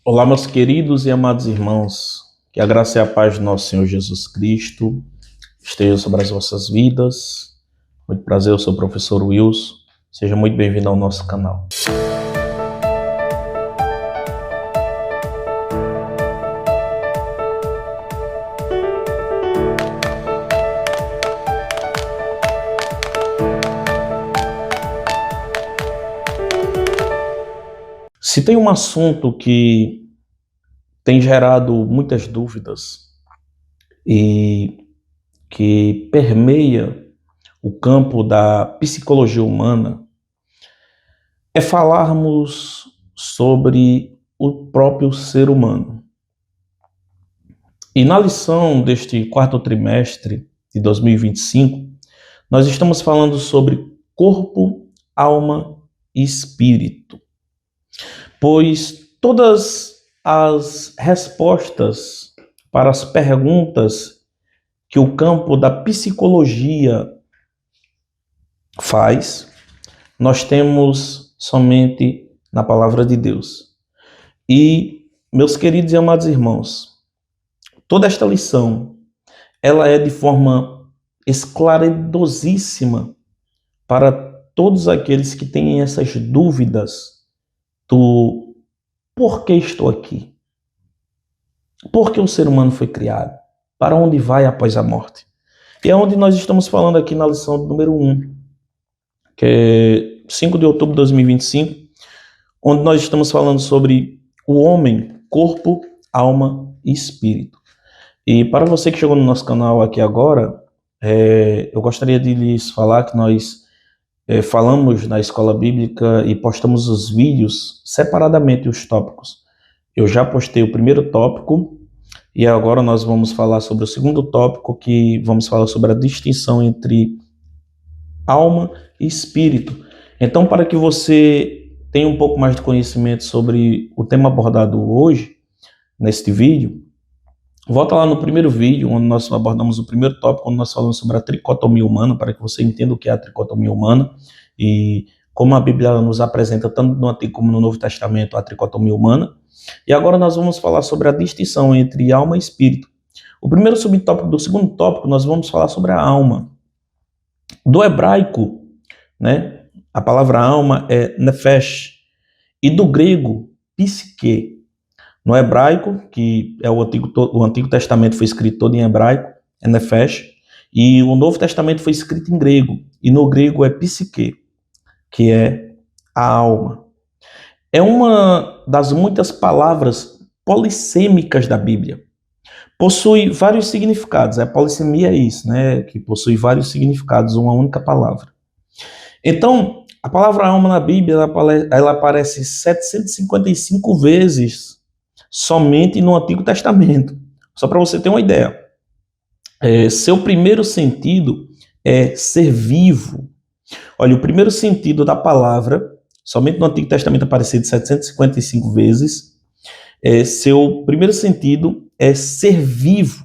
Olá, meus queridos e amados irmãos, que a graça e a paz do nosso Senhor Jesus Cristo esteja sobre as vossas vidas. Muito prazer, eu sou o professor Wilson. Seja muito bem-vindo ao nosso canal. Se tem um assunto que tem gerado muitas dúvidas e que permeia o campo da psicologia humana, é falarmos sobre o próprio ser humano. E na lição deste quarto trimestre de 2025, nós estamos falando sobre corpo, alma e espírito. Pois todas as respostas para as perguntas que o campo da psicologia faz, nós temos somente na palavra de Deus. E, meus queridos e amados irmãos, toda esta lição, ela é de forma esclarecedosíssima para todos aqueles que têm essas dúvidas do porquê estou aqui, por que o ser humano foi criado, para onde vai após a morte. E é onde nós estamos falando aqui na lição número 1, que é 5 de outubro de 2025, onde nós estamos falando sobre o homem, corpo, alma e espírito. E para você que chegou no nosso canal aqui agora, eu gostaria de lhes falar que nós falamos na escola bíblica e postamos os vídeos separadamente, os tópicos. Eu já postei o primeiro tópico e agora nós vamos falar sobre o segundo tópico, que vamos falar sobre a distinção entre alma e espírito. Então, para que você tenha um pouco mais de conhecimento sobre o tema abordado hoje, neste vídeo, volta lá no primeiro vídeo, onde nós abordamos o primeiro tópico, onde nós falamos sobre a tricotomia humana, para que você entenda o que é a tricotomia humana e como a Bíblia nos apresenta, tanto no Antigo como no Novo Testamento, a tricotomia humana. E agora nós vamos falar sobre a distinção entre alma e espírito. O primeiro subtópico do segundo tópico, nós vamos falar sobre a alma. Do hebraico, né, a palavra alma é nefesh, e do grego, psique. No hebraico, que é o Antigo Testamento foi escrito todo em hebraico, é nefesh, e o Novo Testamento foi escrito em grego, e no grego é psique, que é a alma. É uma das muitas palavras polissêmicas da Bíblia. Possui vários significados. A polissemia é isso, né? Que possui vários significados, uma única palavra. Então, a palavra alma na Bíblia, ela aparece 755 vezes somente no Antigo Testamento. Só para você ter uma ideia. Seu primeiro sentido é ser vivo. Olha, o primeiro sentido da palavra, somente no Antigo Testamento aparecido 755 vezes, seu primeiro sentido é ser vivo.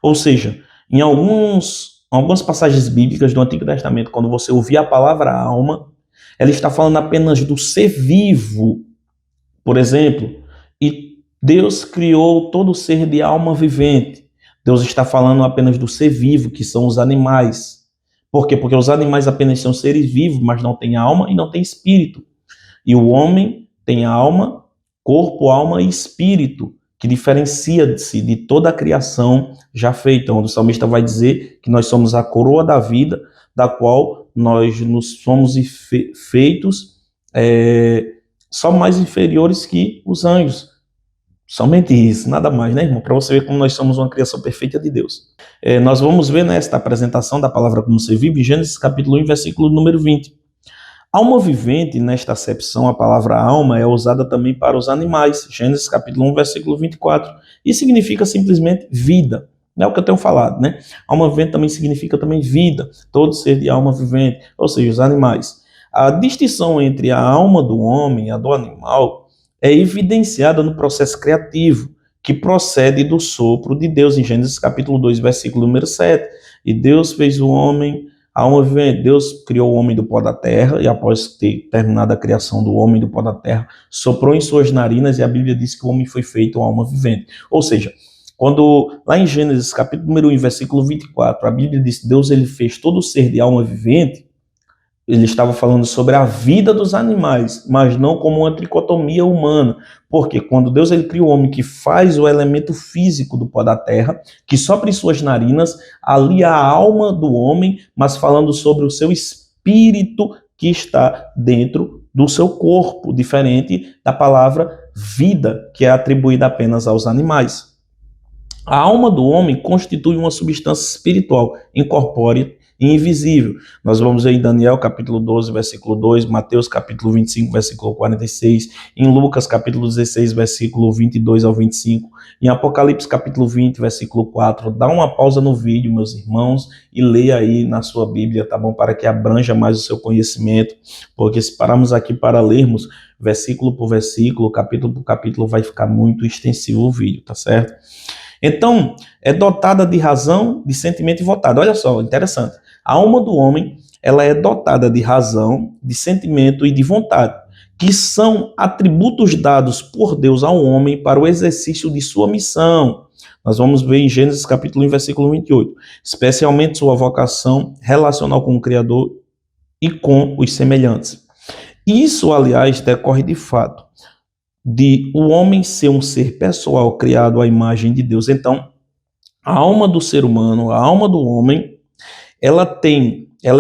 Ou seja, em algumas passagens bíblicas do Antigo Testamento, quando você ouvir a palavra alma, ela está falando apenas do ser vivo. Por exemplo, e Deus criou todo ser de alma vivente. Deus está falando apenas do ser vivo, que são os animais. Por quê? Porque os animais apenas são seres vivos, mas não têm alma e não têm espírito. E o homem tem alma, corpo, alma e espírito, que diferencia-se de toda a criação já feita, onde o salmista vai dizer que nós somos a coroa da vida, da qual nós nos somos feitos só mais inferiores que os anjos. Somente isso, nada mais, né, irmão? Para você ver como nós somos uma criação perfeita de Deus. Nós vamos ver nesta apresentação da palavra como ser vivo, em Gênesis capítulo 1, versículo número 20. Alma vivente, nesta acepção, a palavra alma é usada também para os animais. Gênesis capítulo 1, versículo 24. E significa simplesmente vida. Não é o que eu tenho falado, né? Alma vivente também significa também vida. Todo ser de alma vivente, ou seja, os animais. A distinção entre a alma do homem e a do animal é evidenciada no processo criativo, que procede do sopro de Deus, em Gênesis capítulo 2, versículo número 7. E Deus fez o homem A alma vivente, Deus criou o homem do pó da terra, e após ter terminado a criação do homem do pó da terra, soprou em suas narinas, e a Bíblia diz que o homem foi feito uma alma vivente. Ou seja, quando lá em Gênesis, capítulo número 1, versículo 24, a Bíblia diz que Deus ele fez todo ser de alma vivente, ele estava falando sobre a vida dos animais, mas não como uma tricotomia humana. Porque quando Deus ele cria o homem que faz o elemento físico do pó da terra, que sopra em suas narinas, ali a alma do homem, mas falando sobre o seu espírito que está dentro do seu corpo, diferente da palavra vida, que é atribuída apenas aos animais. A alma do homem constitui uma substância espiritual, incorpórea e invisível. Nós vamos ver em Daniel capítulo 12, versículo 2, Mateus capítulo 25, versículo 46, em Lucas capítulo 16, versículo 22 ao 25, em Apocalipse capítulo 20, versículo 4. Dá uma pausa no vídeo, meus irmãos, e leia aí na sua Bíblia, tá bom? Para que abranja mais o seu conhecimento, porque se pararmos aqui para lermos versículo por versículo, capítulo por capítulo, vai ficar muito extensivo o vídeo, tá certo? Então, é dotada de razão, de sentimento e vontade. Olha só, interessante. A alma do homem, ela é dotada de razão, de sentimento e de vontade, que são atributos dados por Deus ao homem para o exercício de sua missão. Nós vamos ver em Gênesis capítulo 1, versículo 28, especialmente sua vocação relacional com o Criador e com os semelhantes. Isso, aliás, decorre de fato de o homem ser um ser pessoal criado à imagem de Deus. Então, a alma do ser humano, a alma do homem, ela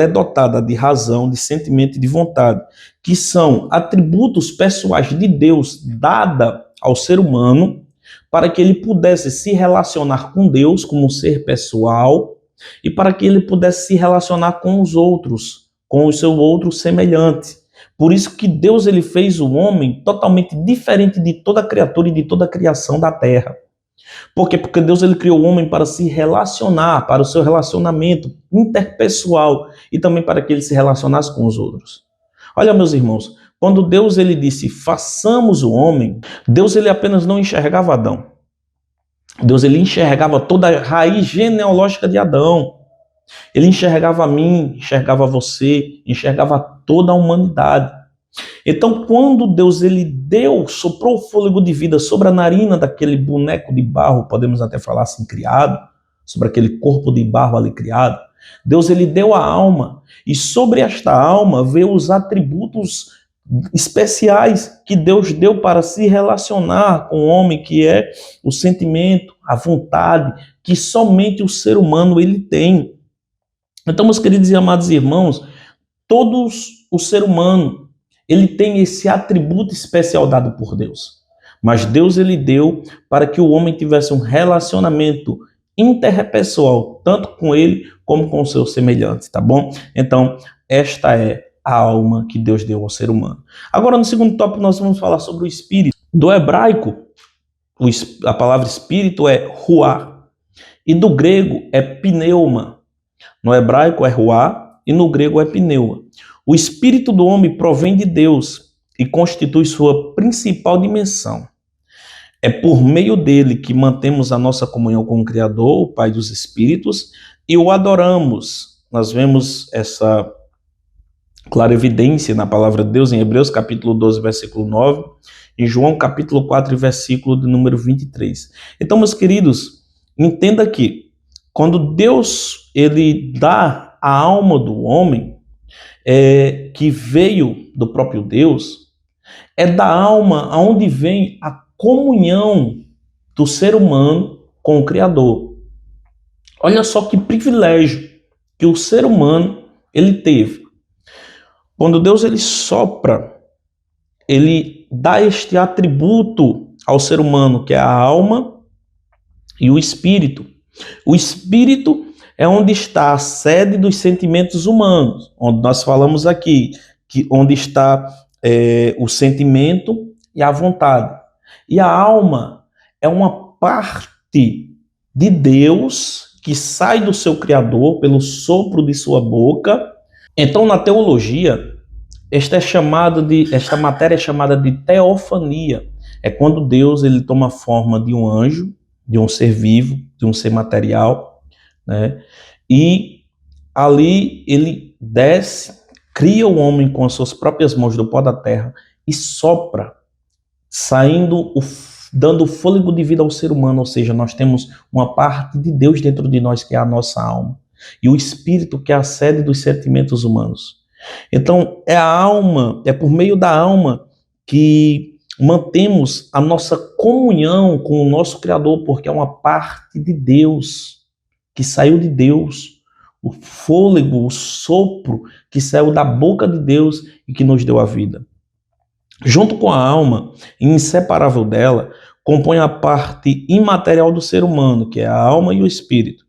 é dotada de razão, de sentimento e de vontade, que são atributos pessoais de Deus dada ao ser humano para que ele pudesse se relacionar com Deus como um ser pessoal e para que ele pudesse se relacionar com os outros, com o seu outro semelhante. Por isso que Deus ele fez o homem totalmente diferente de toda criatura e de toda a criação da terra. Por quê? Porque Deus ele criou o homem para se relacionar, para o seu relacionamento interpessoal e também para que ele se relacionasse com os outros. Olha, meus irmãos, quando Deus ele disse, façamos o homem, Deus ele apenas não enxergava Adão. Deus ele enxergava toda a raiz genealógica de Adão. Ele enxergava a mim, enxergava você, enxergava toda a humanidade. Então, quando Deus ele soprou o fôlego de vida sobre a narina daquele boneco de barro, podemos até falar assim, criado, sobre aquele corpo de barro ali criado, Deus ele deu a alma, e sobre esta alma veio os atributos especiais que Deus deu para se relacionar com o homem, que é o sentimento, a vontade, que somente o ser humano ele tem. Então, meus queridos e amados irmãos, o ser humano, ele tem esse atributo especial dado por Deus. Mas Deus ele deu para que o homem tivesse um relacionamento interpessoal, tanto com ele como com o seu semelhante, tá bom? Então, esta é a alma que Deus deu ao ser humano. Agora, no segundo tópico, nós vamos falar sobre o espírito. Do hebraico, a palavra espírito é ruá, e do grego é pneuma. No hebraico é ruá e no grego é pneuma. O espírito do homem provém de Deus e constitui sua principal dimensão. É por meio dele que mantemos a nossa comunhão com o Criador, o Pai dos Espíritos, e o adoramos. Nós vemos essa clara evidência na palavra de Deus em Hebreus capítulo 12, versículo 9, em João capítulo 4, versículo de número 23. Então, meus queridos, entenda que quando Deus ele dá a alma do homem, que veio do próprio Deus, é da alma aonde vem a comunhão do ser humano com o Criador. Olha só que privilégio que o ser humano ele teve. Quando Deus ele sopra, ele dá este atributo ao ser humano, que é a alma e o espírito. O espírito é onde está a sede dos sentimentos humanos, onde nós falamos aqui, onde está o sentimento e a vontade. E a alma é uma parte de Deus que sai do seu Criador pelo sopro de sua boca. Então, na teologia, esta matéria é chamada de teofania. É quando Deus ele toma a forma de um anjo, de um ser vivo, de um ser material, né? E ali ele desce, cria o homem com as suas próprias mãos do pó da terra e sopra, dando fôlego de vida ao ser humano, ou seja, nós temos uma parte de Deus dentro de nós que é a nossa alma, e o espírito que é a sede dos sentimentos humanos. Então, é a alma, é por meio da alma que mantemos a nossa comunhão com o nosso Criador, porque é uma parte de Deus, que saiu de Deus, o fôlego, o sopro que saiu da boca de Deus e que nos deu a vida. Junto com a alma, inseparável dela, compõe a parte imaterial do ser humano, que é a alma e o espírito.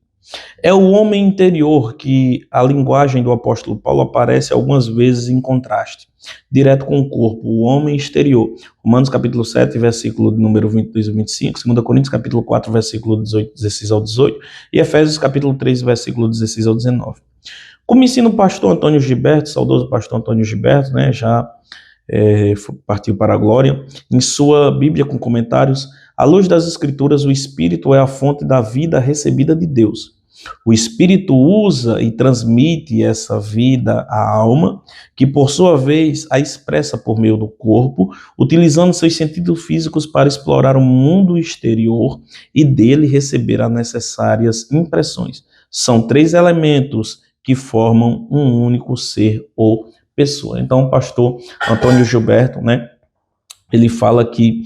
É o homem interior que a linguagem do apóstolo Paulo aparece algumas vezes em contraste, direto com o corpo, o homem exterior. Romanos capítulo 7, versículo número 22 e 25, 2 Coríntios capítulo 4, versículo 16 ao 18, e Efésios capítulo 3, versículo 16 ao 19. Como ensina o pastor Antônio Gilberto, saudoso pastor Antônio Gilberto, né, já partiu para a glória, em sua Bíblia com comentários, à luz das Escrituras, o Espírito é a fonte da vida recebida de Deus. O Espírito usa e transmite essa vida à alma, que por sua vez a expressa por meio do corpo, utilizando seus sentidos físicos para explorar o mundo exterior e dele receber as necessárias impressões. São três elementos que formam um único ser ou pessoa. Então, o pastor Antônio Gilberto, né, ele fala que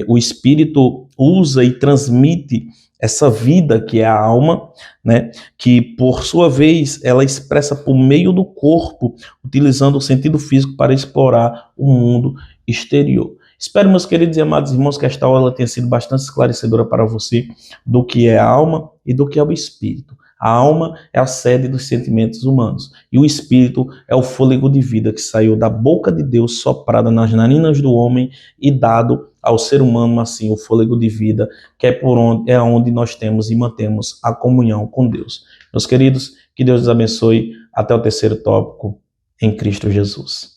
o Espírito usa e transmite essa vida que é a alma, né, que por sua vez ela expressa por meio do corpo, utilizando o sentido físico para explorar o mundo exterior. Espero, meus queridos e amados irmãos, que esta aula tenha sido bastante esclarecedora para você do que é a alma e do que é o espírito. A alma é a sede dos sentimentos humanos e o espírito é o fôlego de vida que saiu da boca de Deus, soprada nas narinas do homem e dado ao ser humano, assim, o fôlego de vida, que é onde nós temos e mantemos a comunhão com Deus. Meus queridos, que Deus os abençoe. Até o terceiro tópico, em Cristo Jesus.